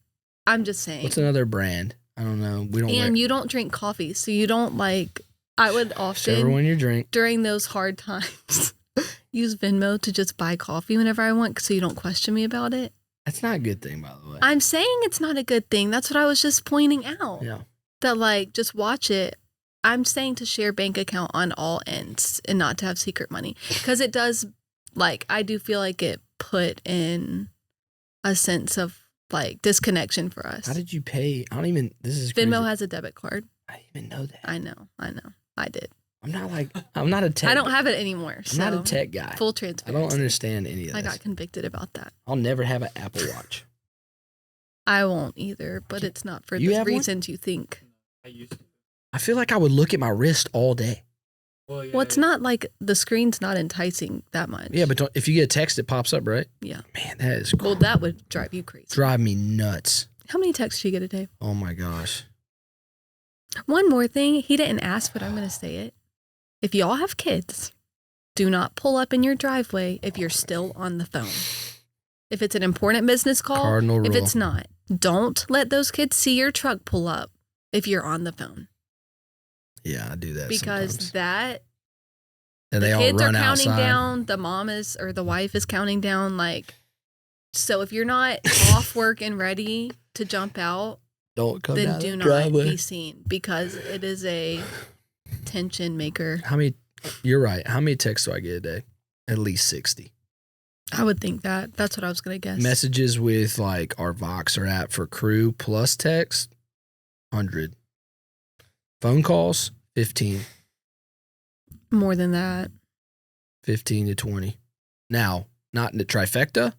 I'm just saying. What's another brand? I don't know. We don't And wear you don't drink coffee. So you don't like, I would whichever often, one you drink. during those hard times, use Venmo to just buy coffee whenever I want so you don't question me about it. That's not a good thing, by the way. I'm saying it's not a good thing. That's what I was just pointing out. Yeah. That like, just watch it. I'm saying to share bank account on all ends and not to have secret money. Because it does, like, I do feel like it put in a sense of like disconnection for us. How did you pay? I don't even. This is Venmo crazy. has a debit card. I didn't even know that. I know. I did. I'm not a tech. I don't have it anymore. I'm So not a tech guy. full I transparency. don't understand any of I this. got convicted about that. I'll never have an Apple Watch. I won't either, but it's not for You the have one? reasons you think. I feel like I would look at my wrist all day. Well, it's not like the screen's not enticing that much. Yeah, but if you get a text, it pops up, right? Yeah. Man, that is Well, that would drive you crazy. drive me nuts. How many texts do you get a day? Oh my gosh. One more thing. He didn't ask, but I'm going to say it. If y'all have kids, do not pull up in your driveway if you're still on the phone. If it's an important business call, Cardinal if rule. it's not, don't let those kids see your truck pull up if you're on the phone. Yeah, I do that Because sometimes. that, And they the all kids are run counting outside. down, the mom is, or the wife is counting down. Like, so if you're not off work and ready to jump out, Don't come then down do the not driveway. be seen, because it is a tension maker. You're right. How many texts do I get a day? At least 60. I would think that. That's what I was going to guess. Messages with like our Voxer app for crew plus text, 100. Phone calls, 15. More than that. 15 to 20. Now, not in the trifecta.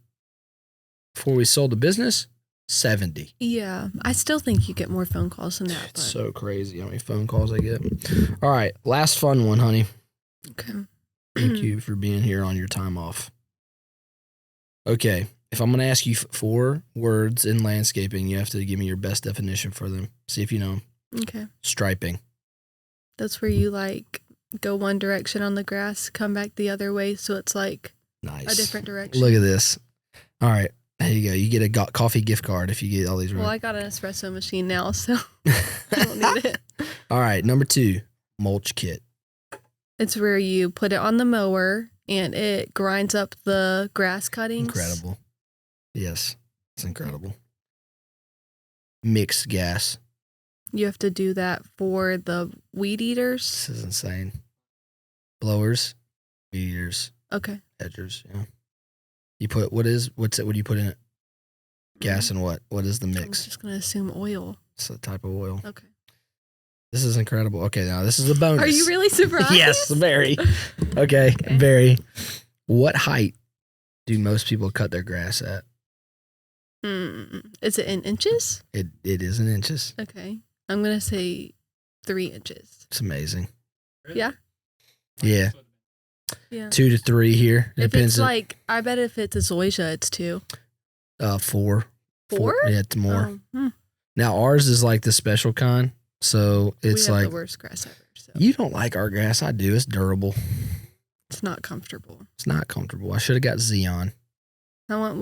Before we sold the business, 70. Yeah. I still think you get more phone calls than that. It's But, so crazy how many phone calls I get. All right, last fun one, honey. okay. Thank you for being here on your time off. Okay, if I'm going to ask you 4 words in landscaping, you have to give me your best definition for them. See if you know 'em. Okay. Striping. That's where you like go one direction on the grass, come back the other way. So it's like Nice. a different direction. Look at this. All right, there you go. You get a coffee gift card if you get all these Well, I right. got an espresso machine now, so I don't need it. All right, number 2, mulch kit. It's where you put it on the mower and it grinds up the grass cuttings. Incredible. Yes, it's incredible. Mixed gas. You have to do that for the weed eaters. This is insane. Blowers, weed eaters, Okay. edgers. Yeah. You put what do you put in it? Gas and what? What is the I'm mix? just going to assume oil. It's a type of oil. Okay. This is incredible. Okay, now this is the bonus. Are you really surprised? Yes, very. Okay, Okay. very. What height do most people cut their grass at? Is it in inches? It is in inches. Okay. I'm going to say 3 inches. It's amazing. Yeah? Yeah, Yeah. 2 to 3 here. If Depends. it's like, I bet if it's a zoysia, it's 2. 4. 4? Yeah, it's more. Oh, Now ours is like the special kind, so it's we have like the worst grass ever. So you don't like our grass. I do. It's durable. it's not comfortable. It's not comfortable. I should have got Xeon. I want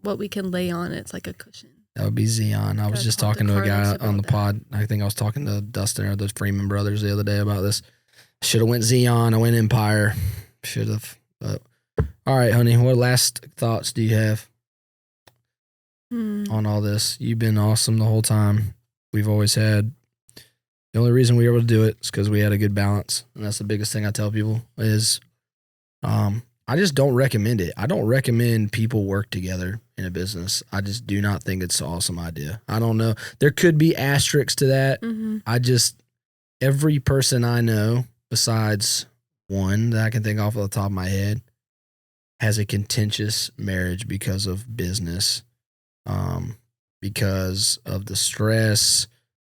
what we can lay on. It's like a cushion. That would be Xeon. I was Gotta just talk to talking to a guy Carlos on the about pod. I think I was talking to Dustin or the Freeman brothers the other day about this. Should have went Xeon. I went Empire. Should have. But all right, honey. What last thoughts do you have on all this? You've been awesome the whole time. we've always had. The only reason we were able to do it is because we had a good balance. And that's the biggest thing I tell people is I just don't recommend it. I don't recommend people work together in a business. I just do not think it's an awesome idea. I don't know. There could be asterisks to that. Every person I know, besides one that I can think off the top of my head, has a contentious marriage because of business, because of the stress,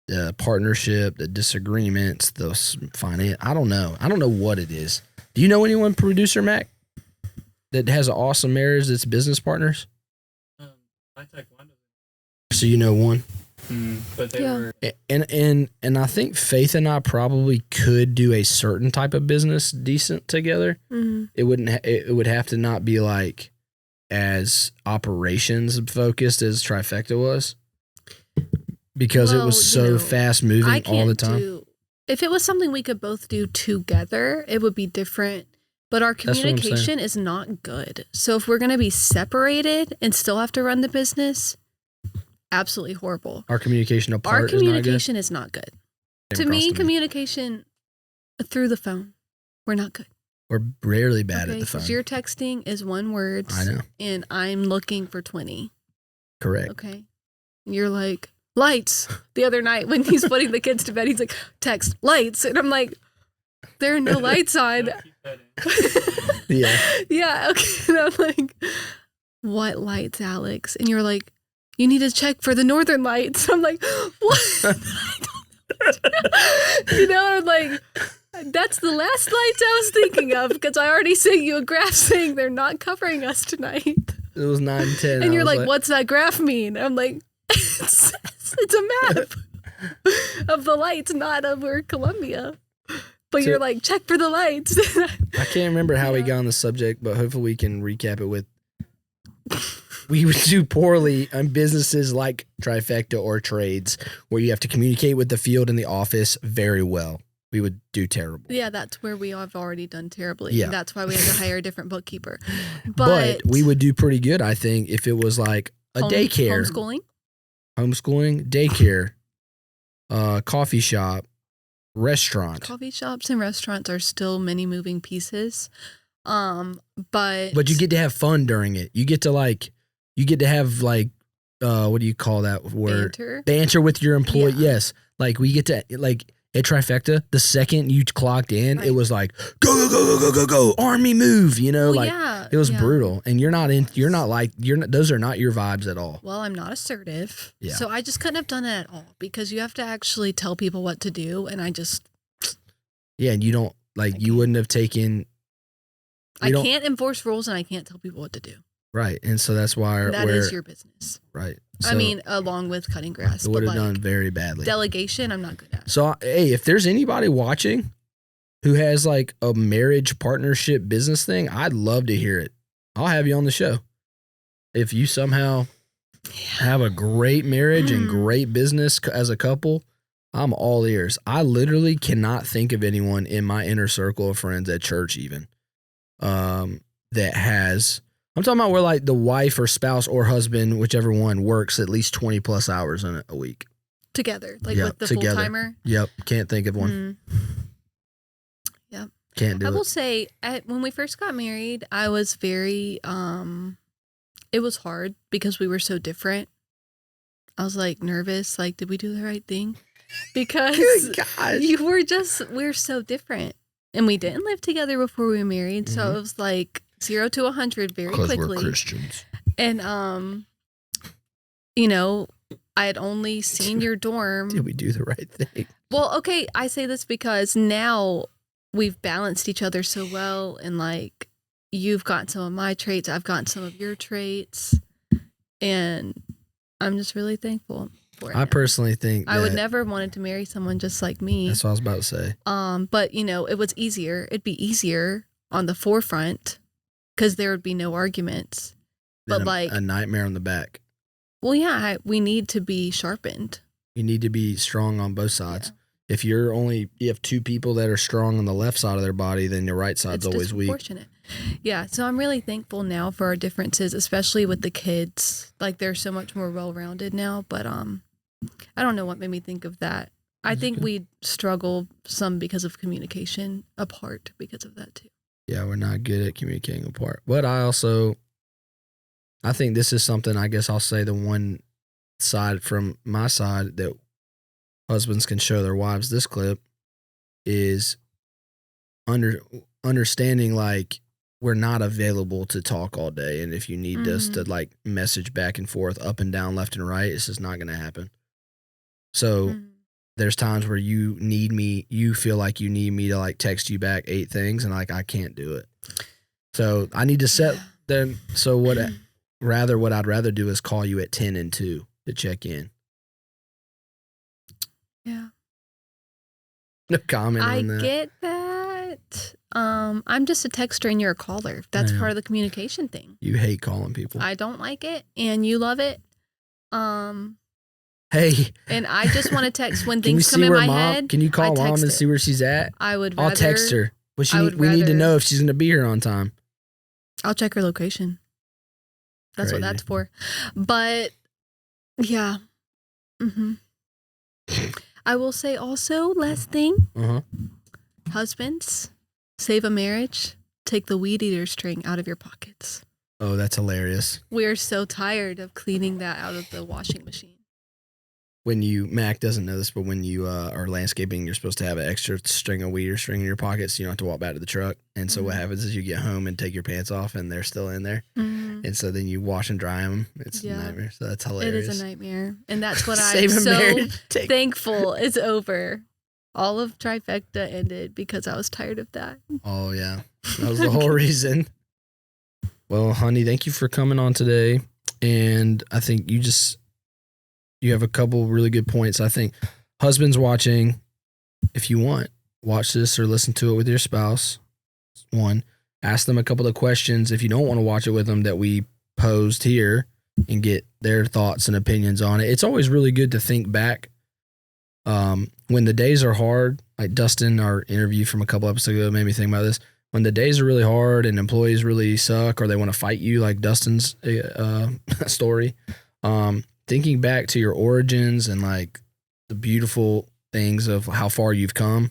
the partnership, the disagreements, the finance. I don't know. I don't know what it is. Do you know anyone, producer Mac, that has an awesome marriage that's business partners? So you know one? But they were... And I think Faith and I probably could do a certain type of business decent together. It would have to not be like as operations focused as Trifecta was, because it was so fast moving all the time. If it was something we could both do together, it would be different. But our communication is not good. So if we're going to be separated and still have to run the business, absolutely horrible. Our communication apart Our communication is not good. To me, communication through the phone, we're not good. We're rarely bad at the phone. Your texting is one word. I know. And I'm looking for 20. Correct. Okay. And you're like, lights. The other night when he's putting the kids to bed, he's like, text, lights. And I'm like, there are no lights on. Yeah. Yeah. Okay. And I'm like, what lights, Alex? And you're like, you need to check for the northern lights. I'm like, what? You know, I'm like, that's the last lights I was thinking of, because I already sent you a graph saying they're not covering us tonight. It was 9:10. And you're like, what's that graph mean? I'm like, it's a map of the lights, not over Columbia. But you're like, check for the lights. I can't remember how we got on the subject, but hopefully we can recap it with, we would do poorly on businesses like Trifecta or trades where you have to communicate with the field and the office very well. We would do terrible. Yeah, that's where we have already done terribly. Yeah. That's why we had to hire a different bookkeeper. But we would do pretty good, I think, if it was like a daycare. Homeschooling, daycare, coffee shop, restaurant. Coffee shops and restaurants are still many moving pieces. But you get to have fun during it. You get to have like what do you call that word? Banter with your employee. Yeah. Yes. Like we get to like at Trifecta, the second you clocked in, it was like go, army move, you know, it was brutal. And those are not your vibes at all. Well, I'm not assertive. Yeah. So I just couldn't have done it at all, because you have to actually tell people what to do, and I just and you don't you wouldn't have taken I can't enforce rules, and I can't tell people what to do. Right. And so that's why that is your business. Right. So I mean, along with cutting grass. It would have done very badly. Delegation, I'm not good at. So, hey, if there's anybody watching who has like a marriage partnership business thing, I'd love to hear it. I'll have you on the show. If you somehow have a great marriage and great business as a couple, I'm all ears. I literally cannot think of anyone in my inner circle of friends at church even that has... I'm talking about where like the wife or spouse or husband, whichever one, works at least 20 plus hours in a week. Together, with the full-timer? Yep. Can't think of one. Yep. Can't do it. I will say, when we first got married, I was very, it was hard because we were so different. I was like nervous, like, did we do the right thing? Because we're so different. And we didn't live together before we were married. So it was like 0 to 100 very quickly. Because we're Christians. And, you know, I had only seen your dorm. Did we do the right thing? Well, okay, I say this because now we've balanced each other so well. And like, you've gotten some of my traits. I've gotten some of your traits. And I'm just really thankful for it. I personally think I would never wanted to marry someone just like me. That's what I was about to say. But, you know, it was easier. It'd be easier on the forefront, because there would be no arguments. But like a nightmare on the back. Well, yeah, we need to be sharpened. You need to be strong on both sides. Yeah. If you have two people that are strong on the left side of their body, then your right side's always weak. Yeah, so I'm really thankful now for our differences, especially with the kids. Like, they're so much more well-rounded now. But I don't know what made me think of that. I think we struggle some because of communication apart because of that too. Yeah, we're not good at communicating apart. But I think this is something, I guess I'll say the one side from my side that husbands can show their wives this clip is understanding like we're not available to talk all day. And if you need us to like message back and forth, up and down, left and right, it's just not going to happen. So there's times where you feel like you need me to like text you back 8 things and like I can't do it. So I need to set them. So what I'd rather do is call you at 10 and 2 to check in. Yeah. No comment on that. I get that. I'm just a texter and you're a caller. That's part of the communication thing. You hate calling people. I don't like it and you love it. Hey. And I just want to text when things come in my head. Can you call mom and see where she's at? I'll text her. But we need to know if she's going to be here on time. I'll check her location. That's what that's for. But yeah. I will say also, last thing, husbands, save a marriage, take the weed eater string out of your pockets. Oh, that's hilarious. We're so tired of cleaning that out of the washing machine. When Mac doesn't know this, but when you are landscaping, you're supposed to have an extra string of weed or string in your pocket so you don't have to walk back to the truck. And so what happens is you get home and take your pants off and they're still in there. And so then you wash and dry them. It's a nightmare. So that's hilarious. It is a nightmare. And that's what I'm so thankful is over. All of Trifecta ended because I was tired of that. Oh, yeah. That was the whole reason. Well, honey, thank you for coming on today. And I think you have a couple really good points. I think husbands watching, if you want, watch this or listen to it with your spouse. One, ask them a couple of questions if you don't want to watch it with them that we posed here and get their thoughts and opinions on it. It's always really good to think back when the days are hard. Like Dustin, our interview from a couple episodes ago, made me think about this. When the days are really hard and employees really suck or they want to fight you, like Dustin's story, thinking back to your origins and like the beautiful things of how far you've come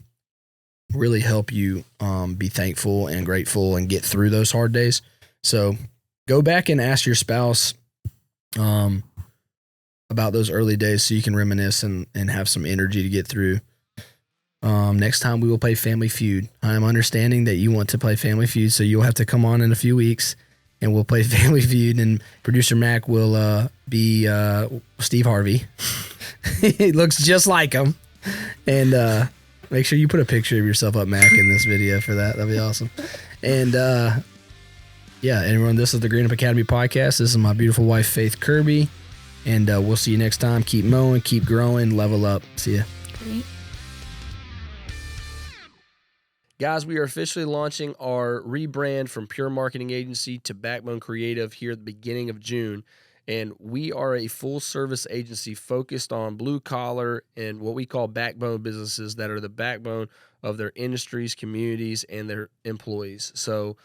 really help you be thankful and grateful and get through those hard days. So go back and ask your spouse about those early days so you can reminisce and have some energy to get through. Next time we will play Family Feud. I'm understanding that you want to play Family Feud, so you'll have to come on in a few weeks. And we'll play Family Feud, and producer Mac will be Steve Harvey. He looks just like him. And make sure you put a picture of yourself up, Mac, in this video for that. That'd be awesome. And yeah, everyone, this is the Green Up Academy podcast. This is my beautiful wife, Faith Kirby. And we'll see you next time. Keep mowing, keep growing, level up. See ya. Great. Guys, we are officially launching our rebrand from Pure Marketing Agency to Backbone Creative here at the beginning of June. And we are a full-service agency focused on blue-collar and what we call backbone businesses that are the backbone of their industries, communities, and their employees. So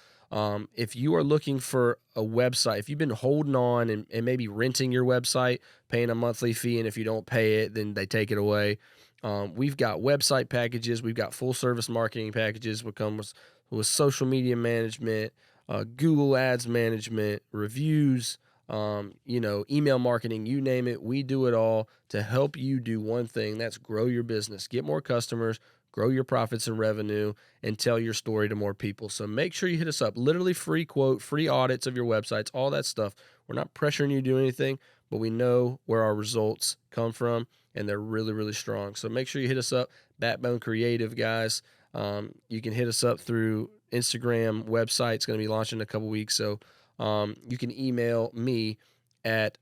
if you are looking for a website, if you've been holding on and maybe renting your website, paying a monthly fee, and if you don't pay it, then they take it away, we've got website packages. We've got full service marketing packages that come with social media management, Google ads management, reviews, email marketing, you name it. We do it all to help you do one thing. That's grow your business, get more customers, grow your profits and revenue, and tell your story to more people. So make sure you hit us up. Literally free quote, free audits of your websites, all that stuff. We're not pressuring you to do anything, but we know where our results come from. And they're really, really strong. So make sure you hit us up, Backbone Creative, guys. You can hit us up through Instagram, website. It's going to be launching in a couple weeks. So you can email me at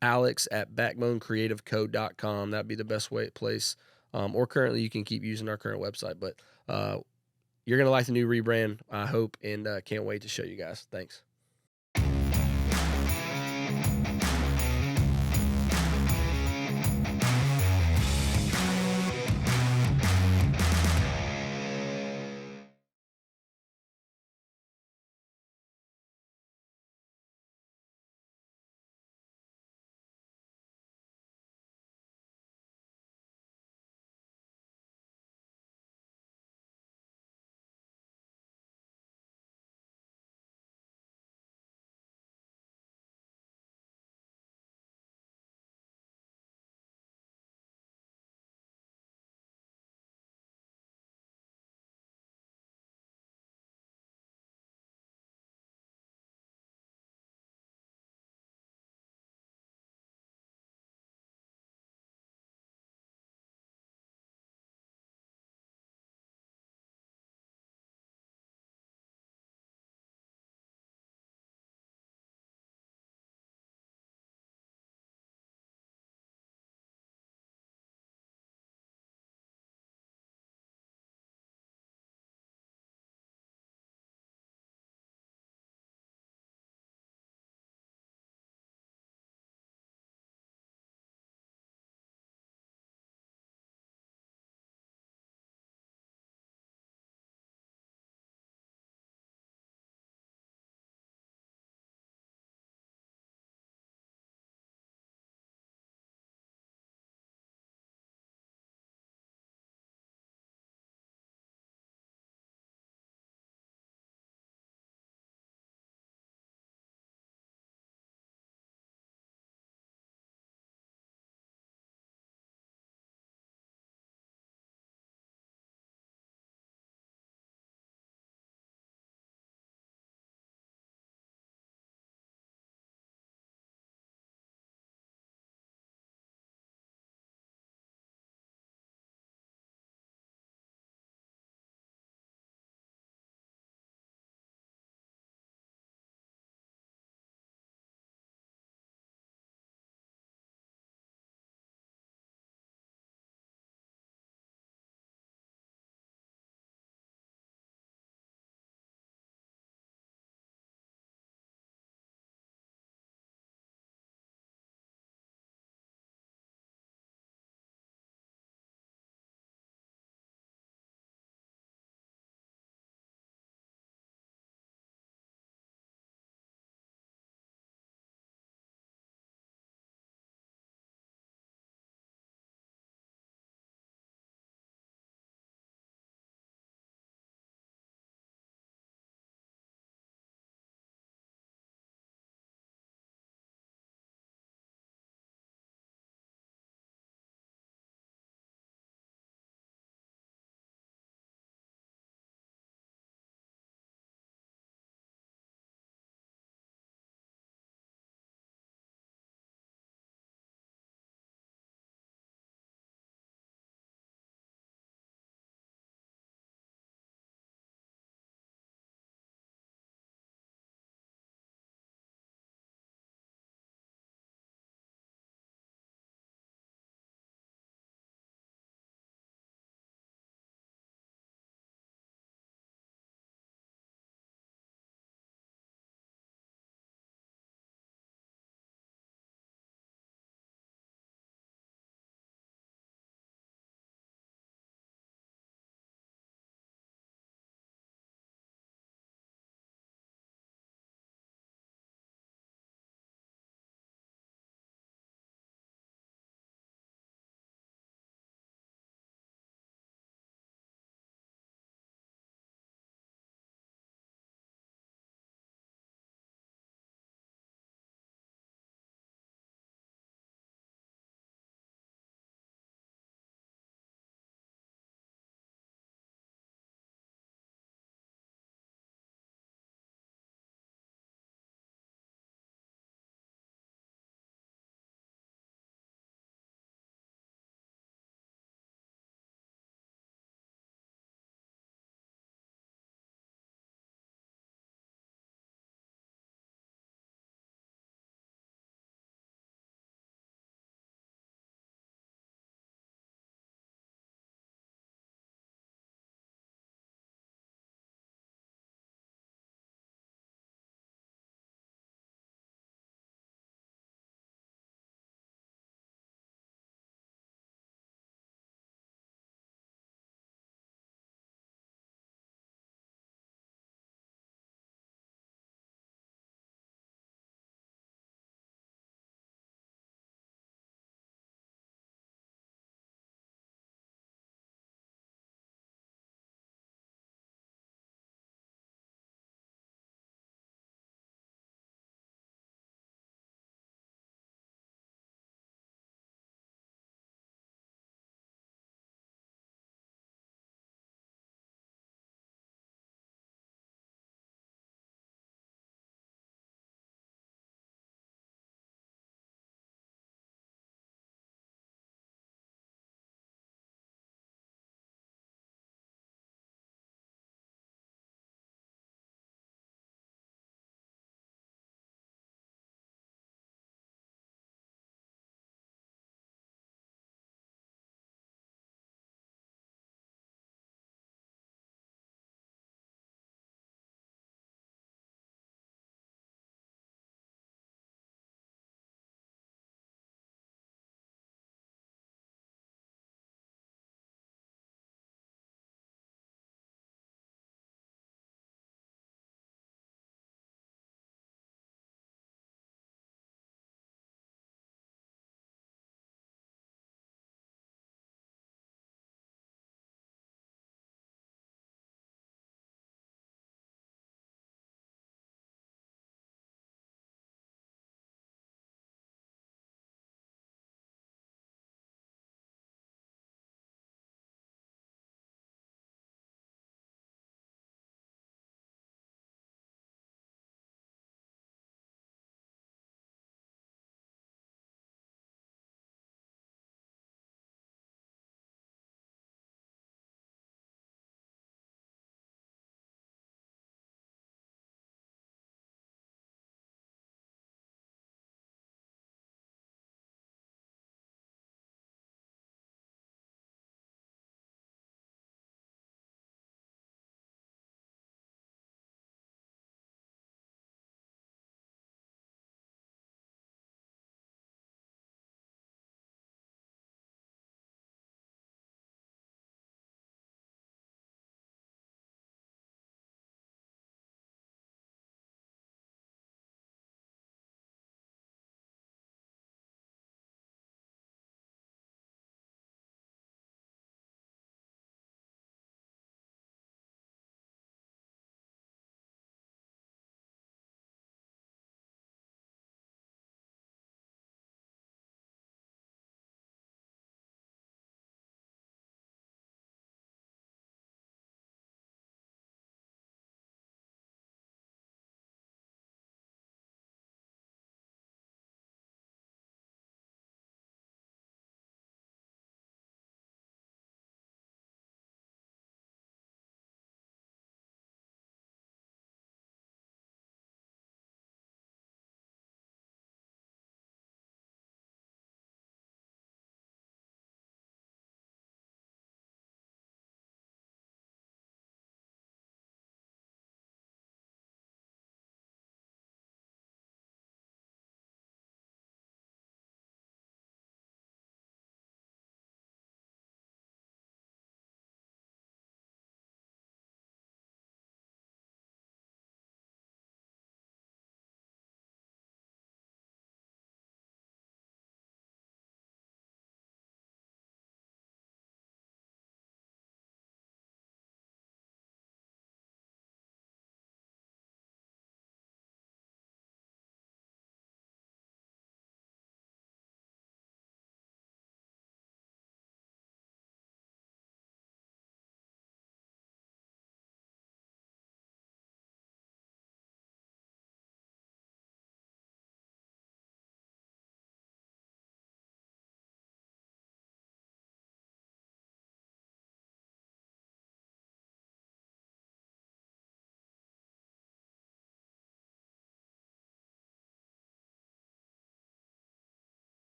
alex@backbonecreativecode.com. That'd be the best place. Or currently, you can keep using our current website. But you're going to like the new rebrand, I hope, and can't wait to show you guys. Thanks.